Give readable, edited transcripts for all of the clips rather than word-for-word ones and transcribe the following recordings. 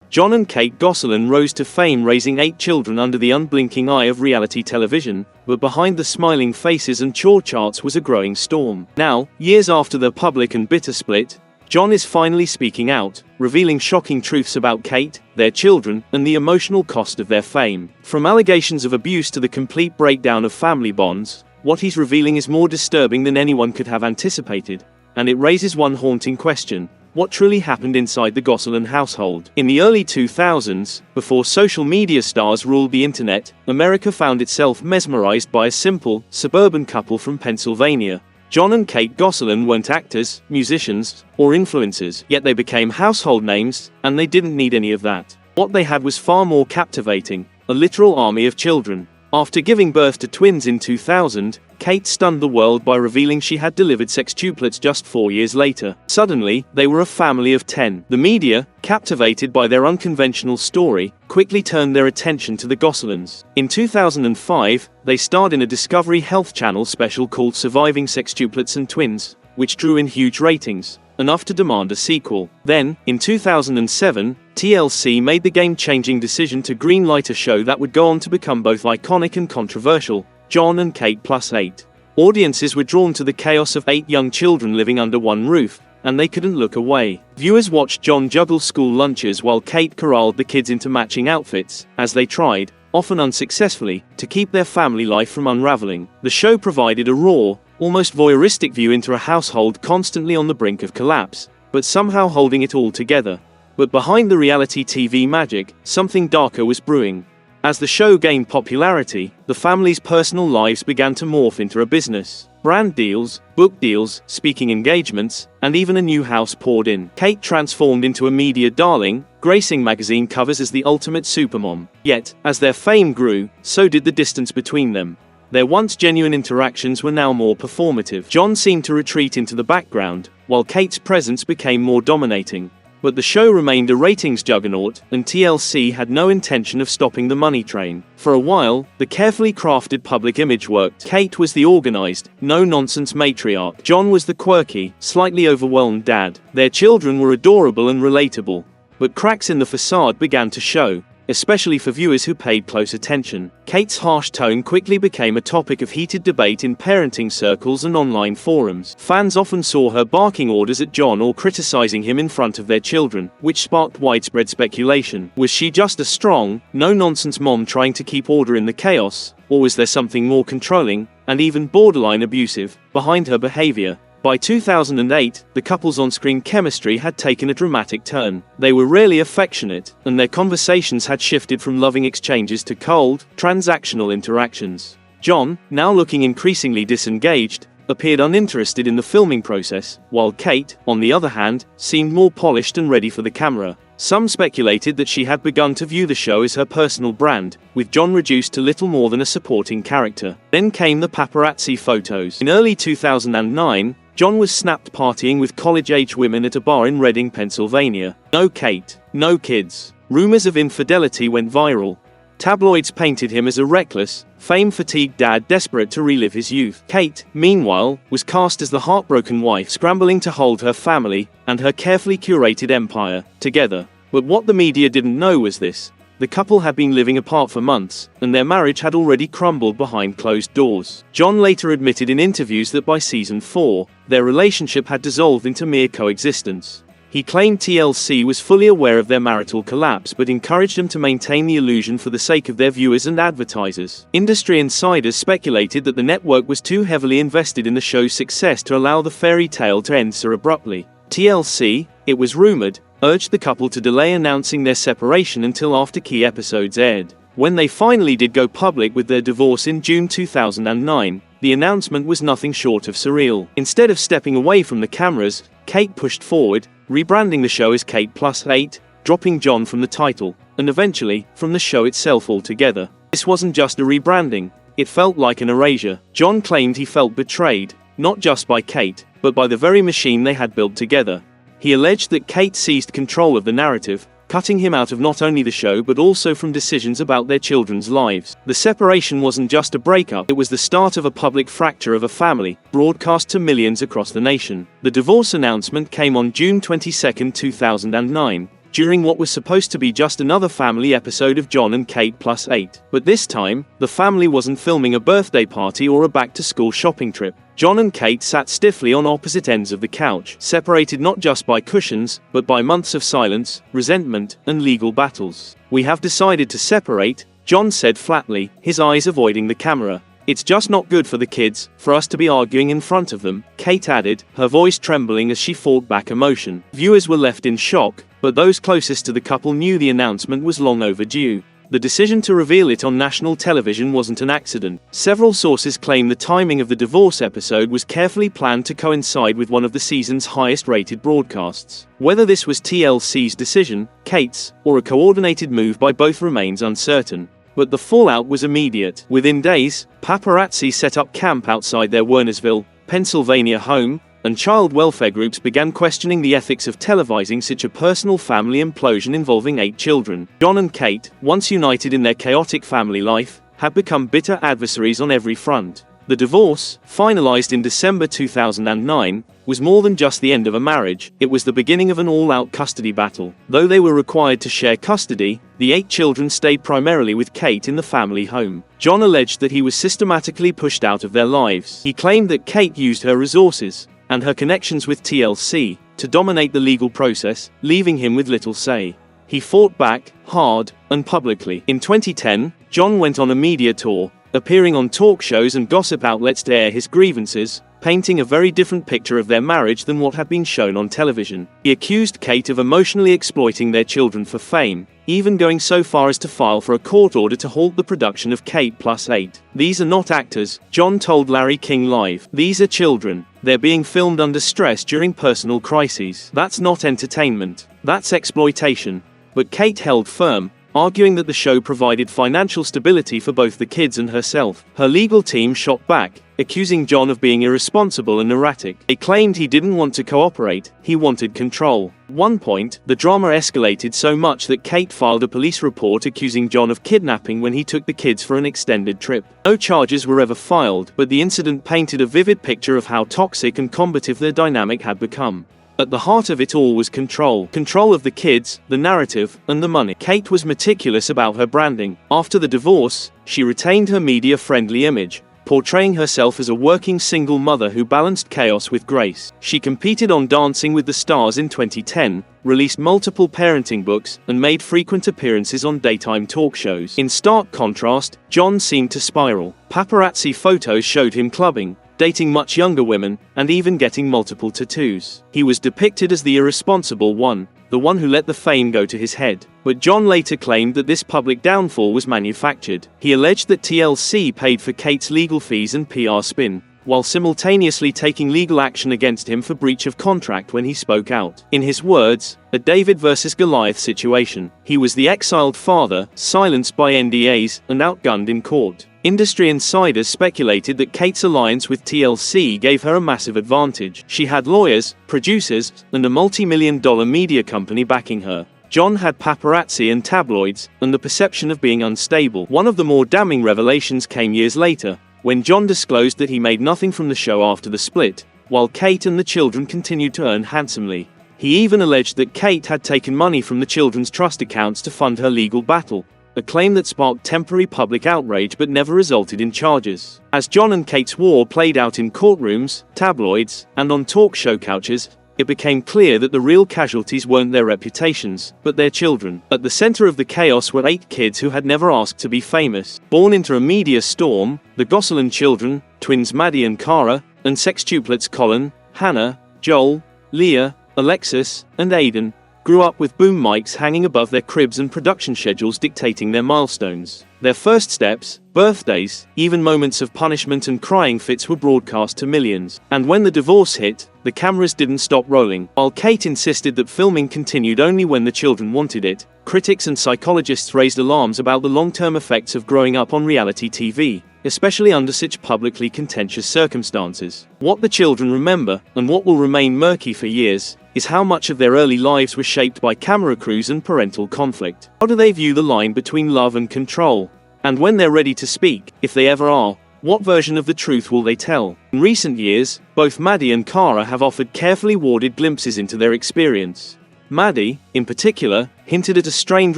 Jon and Kate Gosselin rose to fame, raising 8 children under the unblinking eye of reality television, but behind the smiling faces and chore charts was a growing storm. Now, years after their public and bitter split, Jon is finally speaking out, revealing shocking truths about Kate, their children, and the emotional cost of their fame. From allegations of abuse to the complete breakdown of family bonds, what he's revealing is more disturbing than anyone could have anticipated, and it raises one haunting question: what truly happened inside the Gosselin household? In the early 2000s, before social media stars ruled the internet, America found itself mesmerized by a simple, suburban couple from Pennsylvania. Jon and Kate Gosselin weren't actors, musicians, or influencers, yet they became household names, and they didn't need any of that. What they had was far more captivating: a literal army of children. After giving birth to twins in 2000, Kate stunned the world by revealing she had delivered sextuplets just 4 years later. Suddenly, they were a family of 10. The media, captivated by their unconventional story, quickly turned their attention to the Gosselins. In 2005, they starred in a Discovery Health Channel special called Surviving Sextuplets and Twins, which drew in huge ratings, enough to demand a sequel. Then, in 2007, TLC made the game-changing decision to greenlight a show that would go on to become both iconic and controversial: Jon and Kate Plus 8. Audiences were drawn to the chaos of 8 young children living under one roof, and they couldn't look away. Viewers watched Jon juggle school lunches while Kate corralled the kids into matching outfits, as they tried, often unsuccessfully, to keep their family life from unraveling. The show provided a raw, almost voyeuristic view into a household constantly on the brink of collapse, but somehow holding it all together. But behind the reality TV magic, something darker was brewing. As the show gained popularity, the family's personal lives began to morph into a business. Brand deals, book deals, speaking engagements, and even a new house poured in. Kate transformed into a media darling, gracing magazine covers as the ultimate supermom. Yet, as their fame grew, so did the distance between them. Their once genuine interactions were now more performative. Jon seemed to retreat into the background, while Kate's presence became more dominating. But the show remained a ratings juggernaut, and TLC had no intention of stopping the money train. For a while, the carefully crafted public image worked. Kate was the organized, no-nonsense matriarch. Jon was the quirky, slightly overwhelmed dad. Their children were adorable and relatable. But cracks in the facade began to show, especially for viewers who paid close attention. Kate's harsh tone quickly became a topic of heated debate in parenting circles and online forums. Fans often saw her barking orders at Jon or criticizing him in front of their children, which sparked widespread speculation. Was she just a strong, no-nonsense mom trying to keep order in the chaos, or was there something more controlling, and even borderline abusive, behind her behavior? By 2008, the couple's on-screen chemistry had taken a dramatic turn. They were rarely affectionate, and their conversations had shifted from loving exchanges to cold, transactional interactions. Jon, now looking increasingly disengaged, appeared uninterested in the filming process, while Kate, on the other hand, seemed more polished and ready for the camera. Some speculated that she had begun to view the show as her personal brand, with Jon reduced to little more than a supporting character. Then came the paparazzi photos. In early 2009, Jon was snapped partying with college-age women at a bar in Reading, Pennsylvania. No Kate, no kids. Rumors of infidelity went viral. Tabloids painted him as a reckless, fame-fatigued dad desperate to relive his youth. Kate, meanwhile, was cast as the heartbroken wife scrambling to hold her family and her carefully curated empire together. But what the media didn't know was this: the couple had been living apart for months, and their marriage had already crumbled behind closed doors. Jon later admitted in interviews that by season 4, their relationship had dissolved into mere coexistence. He claimed TLC was fully aware of their marital collapse but encouraged them to maintain the illusion for the sake of their viewers and advertisers. Industry insiders speculated that the network was too heavily invested in the show's success to allow the fairy tale to end so abruptly. TLC, it was rumored, urged the couple to delay announcing their separation until after key episodes aired. When they finally did go public with their divorce in June 2009, the announcement was nothing short of surreal. Instead of stepping away from the cameras, Kate pushed forward, rebranding the show as Kate Plus 8, dropping Jon from the title, and eventually, from the show itself altogether. This wasn't just a rebranding, it felt like an erasure. Jon claimed he felt betrayed, not just by Kate, but by the very machine they had built together. He alleged that Kate seized control of the narrative, cutting him out of not only the show but also from decisions about their children's lives. The separation wasn't just a breakup, it was the start of a public fracture of a family, broadcast to millions across the nation. The divorce announcement came on June 22, 2009, during what was supposed to be just another family episode of Jon and Kate plus 8. But this time, the family wasn't filming a birthday party or a back-to-school shopping trip. Jon and Kate sat stiffly on opposite ends of the couch, separated not just by cushions, but by months of silence, resentment, and legal battles. "We have decided to separate," Jon said flatly, his eyes avoiding the camera. "It's just not good for the kids, for us to be arguing in front of them," Kate added, her voice trembling as she fought back emotion. Viewers were left in shock, but those closest to the couple knew the announcement was long overdue. The decision to reveal it on national television wasn't an accident. Several sources claim the timing of the divorce episode was carefully planned to coincide with one of the season's highest-rated broadcasts. Whether this was TLC's decision, Kate's, or a coordinated move by both remains uncertain. But the fallout was immediate. Within days, paparazzi set up camp outside their Wernersville, Pennsylvania home, and child welfare groups began questioning the ethics of televising such a personal family implosion involving 8 children. Jon and Kate, once united in their chaotic family life, had become bitter adversaries on every front. The divorce, finalized in December 2009, was more than just the end of a marriage, it was the beginning of an all-out custody battle. Though they were required to share custody, the 8 children stayed primarily with Kate in the family home. Jon alleged that he was systematically pushed out of their lives. He claimed that Kate used her resources, and her connections with TLC, to dominate the legal process, leaving him with little say. He fought back, hard, and publicly. In 2010, Jon went on a media tour, appearing on talk shows and gossip outlets to air his grievances, painting a very different picture of their marriage than what had been shown on television. He accused Kate of emotionally exploiting their children for fame, even going so far as to file for a court order to halt the production of Kate plus 8. "These are not actors," Jon told Larry King Live. "These are children. They're being filmed under stress during personal crises. That's not entertainment. That's exploitation." But Kate held firm, arguing that the show provided financial stability for both the kids and herself. Her legal team shot back, accusing Jon of being irresponsible and erratic. They claimed he didn't want to cooperate, he wanted control. At one point, the drama escalated so much that Kate filed a police report accusing Jon of kidnapping when he took the kids for an extended trip. No charges were ever filed, but the incident painted a vivid picture of how toxic and combative their dynamic had become. At the heart of it all was control. Control of the kids, the narrative, and the money. Kate was meticulous about her branding. After the divorce, she retained her media-friendly image, portraying herself as a working single mother who balanced chaos with grace. She competed on Dancing with the Stars in 2010, released multiple parenting books, and made frequent appearances on daytime talk shows. In stark contrast, Jon seemed to spiral. Paparazzi photos showed him clubbing, dating much younger women, and even getting multiple tattoos. He was depicted as the irresponsible one, the one who let the fame go to his head. But Jon later claimed that this public downfall was manufactured. He alleged that TLC paid for Kate's legal fees and PR spin, while simultaneously taking legal action against him for breach of contract when he spoke out. In his words, a David versus Goliath situation. He was the exiled father, silenced by NDAs, and outgunned in court. Industry insiders speculated that Kate's alliance with TLC gave her a massive advantage. She had lawyers, producers, and a multi-million-dollar media company backing her. Jon had paparazzi and tabloids, and the perception of being unstable. One of the more damning revelations came years later, when Jon disclosed that he made nothing from the show after the split, while Kate and the children continued to earn handsomely. He even alleged that Kate had taken money from the children's trust accounts to fund her legal battle, a claim that sparked temporary public outrage but never resulted in charges. As Jon and Kate's war played out in courtrooms, tabloids, and on talk show couches, it became clear that the real casualties weren't their reputations, but their children. At the center of the chaos were 8 kids who had never asked to be famous. Born into a media storm, the Gosselin children, twins Maddie and Cara, and sextuplets Colin, Hannah, Joel, Leah, Alexis, and Aiden, grew up with boom mics hanging above their cribs and production schedules dictating their milestones. Their first steps, birthdays, even moments of punishment and crying fits were broadcast to millions. And when the divorce hit, the cameras didn't stop rolling. While Kate insisted that filming continued only when the children wanted it, critics and psychologists raised alarms about the long-term effects of growing up on reality TV, especially under such publicly contentious circumstances. What the children remember, and what will remain murky for years, is how much of their early lives were shaped by camera crews and parental conflict. How do they view the line between love and control? And when they're ready to speak, if they ever are, what version of the truth will they tell? In recent years, both Maddie and Cara have offered carefully warded glimpses into their experience. Maddie, in particular, hinted at a strained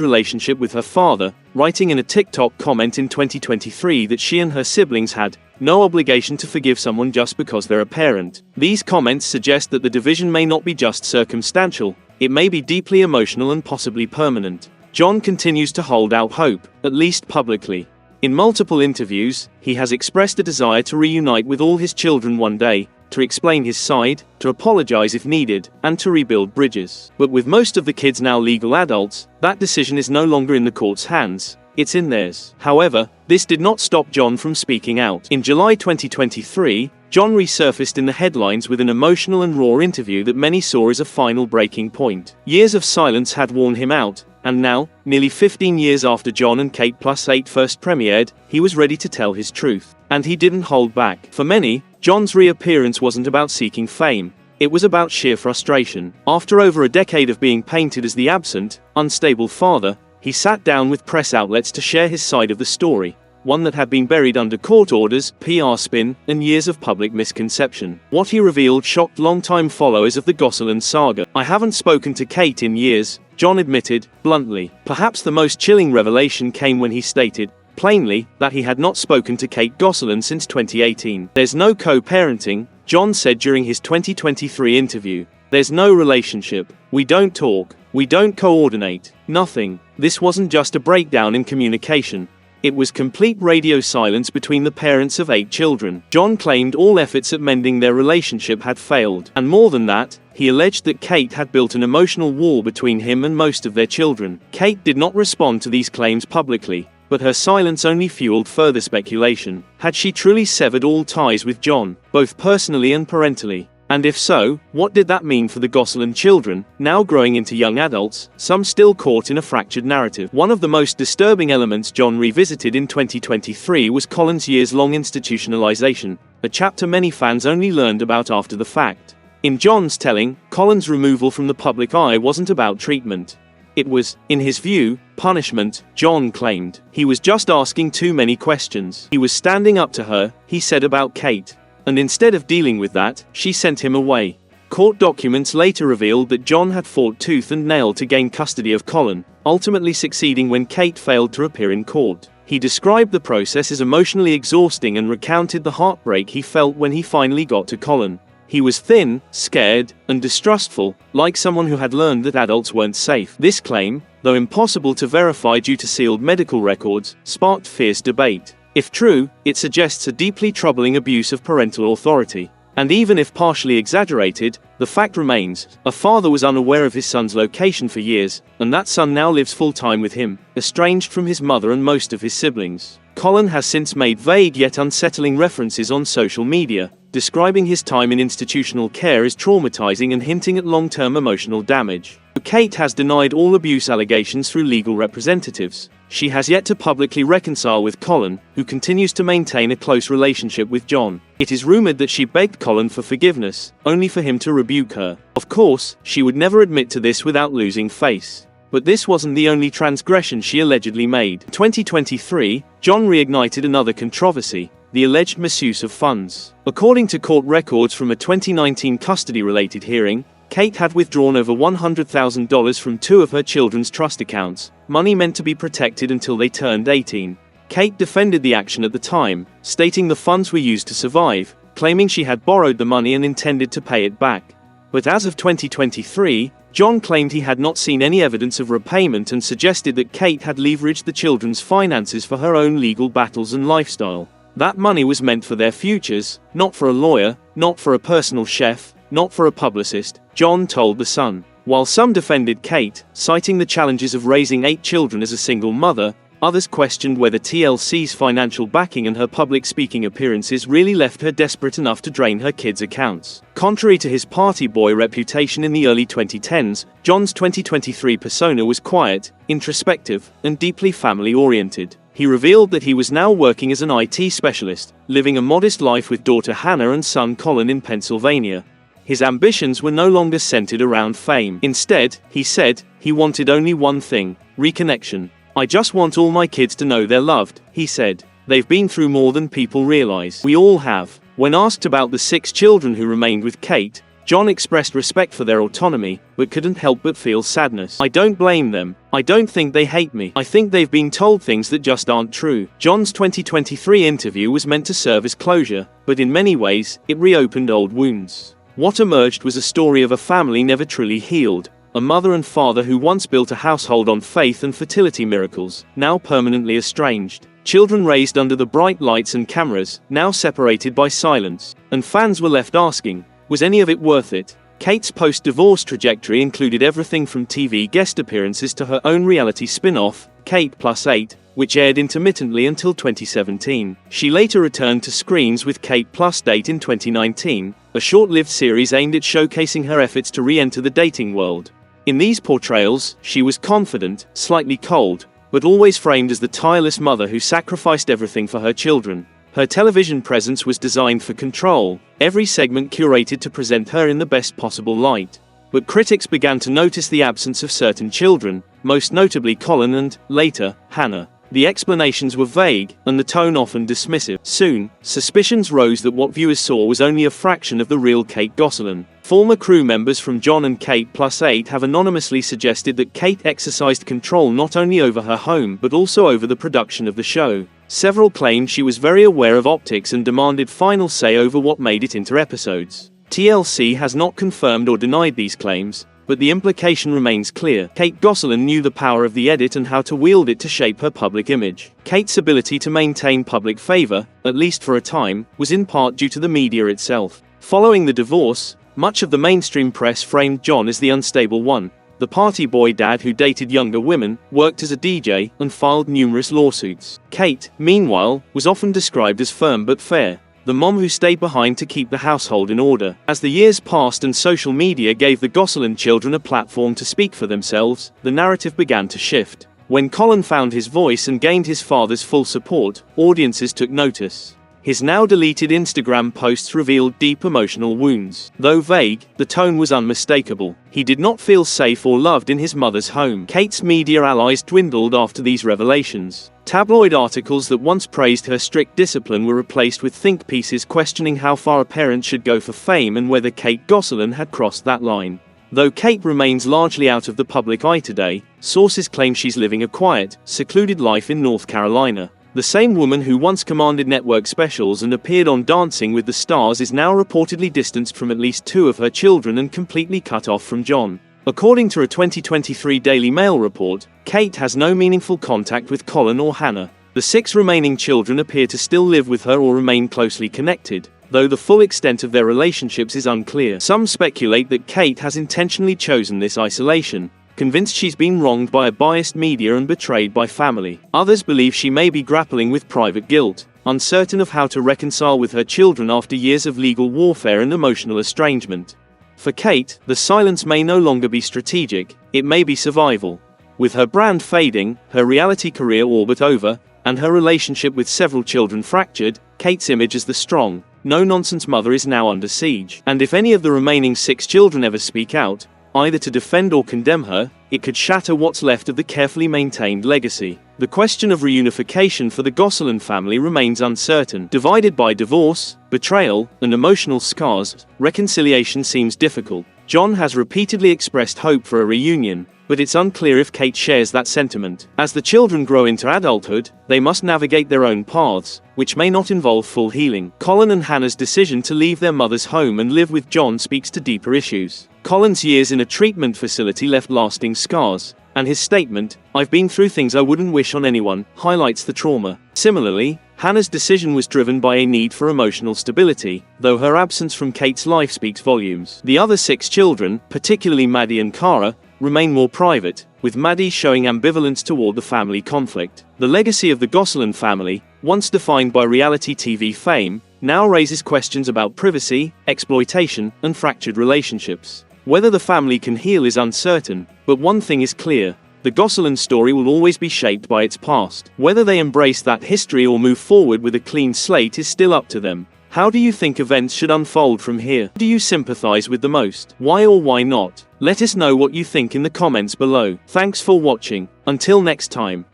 relationship with her father, writing in a TikTok comment in 2023 that she and her siblings had no obligation to forgive someone just because they're a parent. These comments suggest that the division may not be just circumstantial, it may be deeply emotional and possibly permanent. Jon continues to hold out hope, at least publicly. In multiple interviews, he has expressed a desire to reunite with all his children one day, to explain his side, to apologize if needed, and to rebuild bridges. But with most of the kids now legal adults, that decision is no longer in the court's hands, it's in theirs. However, this did not stop Jon from speaking out. In July 2023, Jon resurfaced in the headlines with an emotional and raw interview that many saw as a final breaking point. Years of silence had worn him out, and now, nearly 15 years after Jon and Kate +8 first premiered, he was ready to tell his truth. And he didn't hold back. For many, Jon's reappearance wasn't about seeking fame. It was about sheer frustration. After over a decade of being painted as the absent, unstable father, he sat down with press outlets to share his side of the story, one that had been buried under court orders, PR spin, and years of public misconception. What he revealed shocked longtime followers of the Gosselin saga. "I haven't spoken to Kate in years," Jon admitted, bluntly. Perhaps the most chilling revelation came when he stated, plainly, that he had not spoken to Kate Gosselin since 2018. "There's no co-parenting," Jon said during his 2023 interview. "There's no relationship. We don't talk. We don't coordinate. Nothing." This wasn't just a breakdown in communication. It was complete radio silence between the parents of 8 children. Jon claimed all efforts at mending their relationship had failed. And more than that, he alleged that Kate had built an emotional wall between him and most of their children. Kate did not respond to these claims publicly, but her silence only fueled further speculation. Had she truly severed all ties with Jon, both personally and parentally? And if so, what did that mean for the Gosselin children, now growing into young adults, some still caught in a fractured narrative? One of the most disturbing elements Jon revisited in 2023 was Colin's years-long institutionalization, a chapter many fans only learned about after the fact. In Jon's telling, Colin's removal from the public eye wasn't about treatment. It was, in his view, punishment, Jon claimed. He was just asking too many questions. He was standing up to her, he said about Kate. And instead of dealing with that, she sent him away. Court documents later revealed that Jon had fought tooth and nail to gain custody of Colin, ultimately succeeding when Kate failed to appear in court. He described the process as emotionally exhausting and recounted the heartbreak he felt when he finally got to Colin. He was thin, scared, and distrustful, like someone who had learned that adults weren't safe. This claim, though impossible to verify due to sealed medical records, sparked fierce debate. If true, it suggests a deeply troubling abuse of parental authority. And even if partially exaggerated, the fact remains, a father was unaware of his son's location for years, and that son now lives full-time with him, estranged from his mother and most of his siblings. Colin has since made vague yet unsettling references on social media, describing his time in institutional care as traumatizing and hinting at long-term emotional damage. Kate has denied all abuse allegations through legal representatives. She has yet to publicly reconcile with Colin, who continues to maintain a close relationship with Jon. It is rumored that she begged Colin for forgiveness, only for him to rebuke her. Of course, she would never admit to this without losing face. But this wasn't the only transgression she allegedly made. In 2023, Jon reignited another controversy, the alleged misuse of funds. According to court records from a 2019 custody-related hearing, Kate had withdrawn over $100,000 from 2 of her children's trust accounts, money meant to be protected until they turned 18. Kate defended the action at the time, stating the funds were used to survive, claiming she had borrowed the money and intended to pay it back. But as of 2023, Jon claimed he had not seen any evidence of repayment and suggested that Kate had leveraged the children's finances for her own legal battles and lifestyle. That money was meant for their futures, not for a lawyer, not for a personal chef, not for a publicist, Jon told The Sun. While some defended Kate, citing the challenges of raising 8 children as a single mother, others questioned whether TLC's financial backing and her public speaking appearances really left her desperate enough to drain her kids' accounts. Contrary to his party boy reputation in the early 2010s, Jon's 2023 persona was quiet, introspective, and deeply family-oriented. He revealed that he was now working as an IT specialist, living a modest life with daughter Hannah and son Colin in Pennsylvania. His ambitions were no longer centered around fame. Instead, he said, he wanted only one thing: reconnection. "I just want all my kids to know they're loved," he said. "They've been through more than people realize. We all have." When asked about the 6 children who remained with Kate, Jon expressed respect for their autonomy, but couldn't help but feel sadness. "I don't blame them. I don't think they hate me. I think they've been told things that just aren't true." Jon's 2023 interview was meant to serve as closure, but in many ways, it reopened old wounds. What emerged was a story of a family never truly healed, a mother and father who once built a household on faith and fertility miracles, now permanently estranged. Children raised under the bright lights and cameras, now separated by silence. And fans were left asking, was any of it worth it? Kate's post-divorce trajectory included everything from TV guest appearances to her own reality spin-off, Kate Plus 8, which aired intermittently until 2017. She later returned to screens with Kate Plus Date in 2019, a short-lived series aimed at showcasing her efforts to re-enter the dating world. In these portrayals, she was confident, slightly cold, but always framed as the tireless mother who sacrificed everything for her children. Her television presence was designed for control, every segment curated to present her in the best possible light. But critics began to notice the absence of certain children, most notably Colin and, later, Hannah. The explanations were vague, and the tone often dismissive. Soon, suspicions rose that what viewers saw was only a fraction of the real Kate Gosselin. Former crew members from Jon and Kate Plus 8 have anonymously suggested that Kate exercised control not only over her home but also over the production of the show. Several claimed she was very aware of optics and demanded final say over what made it into episodes. TLC has not confirmed or denied these claims, but the implication remains clear. Kate Gosselin knew the power of the edit and how to wield it to shape her public image. Kate's ability to maintain public favor, at least for a time, was in part due to the media itself. Following the divorce, much of the mainstream press framed Jon as the unstable one, the party boy dad who dated younger women, worked as a DJ, and filed numerous lawsuits. Kate, meanwhile, was often described as firm but fair, the mom who stayed behind to keep the household in order. As the years passed and social media gave the Gosselin children a platform to speak for themselves, the narrative began to shift. When Colin found his voice and gained his father's full support, audiences took notice. His now deleted Instagram posts revealed deep emotional wounds. Though vague, the tone was unmistakable. He did not feel safe or loved in his mother's home. Kate's media allies dwindled after these revelations. Tabloid articles that once praised her strict discipline were replaced with think pieces questioning how far a parent should go for fame and whether Kate Gosselin had crossed that line. Though Kate remains largely out of the public eye today, sources claim she's living a quiet, secluded life in North Carolina. The same woman who once commanded network specials and appeared on Dancing with the Stars is now reportedly distanced from at least 2 of her children and completely cut off from Jon. According to a 2023 Daily Mail report, Kate has no meaningful contact with Colin or Hannah. The 6 remaining children appear to still live with her or remain closely connected, though the full extent of their relationships is unclear. Some speculate that Kate has intentionally chosen this isolation, convinced she's been wronged by a biased media and betrayed by family. Others believe she may be grappling with private guilt, uncertain of how to reconcile with her children after years of legal warfare and emotional estrangement. For Kate, the silence may no longer be strategic, it may be survival. With her brand fading, her reality career all but over, and her relationship with several children fractured, Kate's image as the strong, no-nonsense mother is now under siege. And if any of the remaining 6 children ever speak out, either to defend or condemn her, it could shatter what's left of the carefully maintained legacy. The question of reunification for the Gosselin family remains uncertain. Divided by divorce, betrayal, and emotional scars, reconciliation seems difficult. Jon has repeatedly expressed hope for a reunion, but it's unclear if Kate shares that sentiment. As the children grow into adulthood, they must navigate their own paths, which may not involve full healing. Colin and Hannah's decision to leave their mother's home and live with Jon speaks to deeper issues. Colin's years in a treatment facility left lasting scars, and his statement, "I've been through things I wouldn't wish on anyone," highlights the trauma. Similarly, Hannah's decision was driven by a need for emotional stability, though her absence from Kate's life speaks volumes. The other 6 children, particularly Maddie and Cara, remain more private, with Maddie showing ambivalence toward the family conflict. The legacy of the Gosselin family, once defined by reality TV fame, now raises questions about privacy, exploitation, and fractured relationships. Whether the family can heal is uncertain, but one thing is clear: the Gosselin story will always be shaped by its past. Whether they embrace that history or move forward with a clean slate is still up to them. How do you think events should unfold from here? Who do you sympathize with the most? Why or why not? Let us know what you think in the comments below. Thanks for watching. Until next time.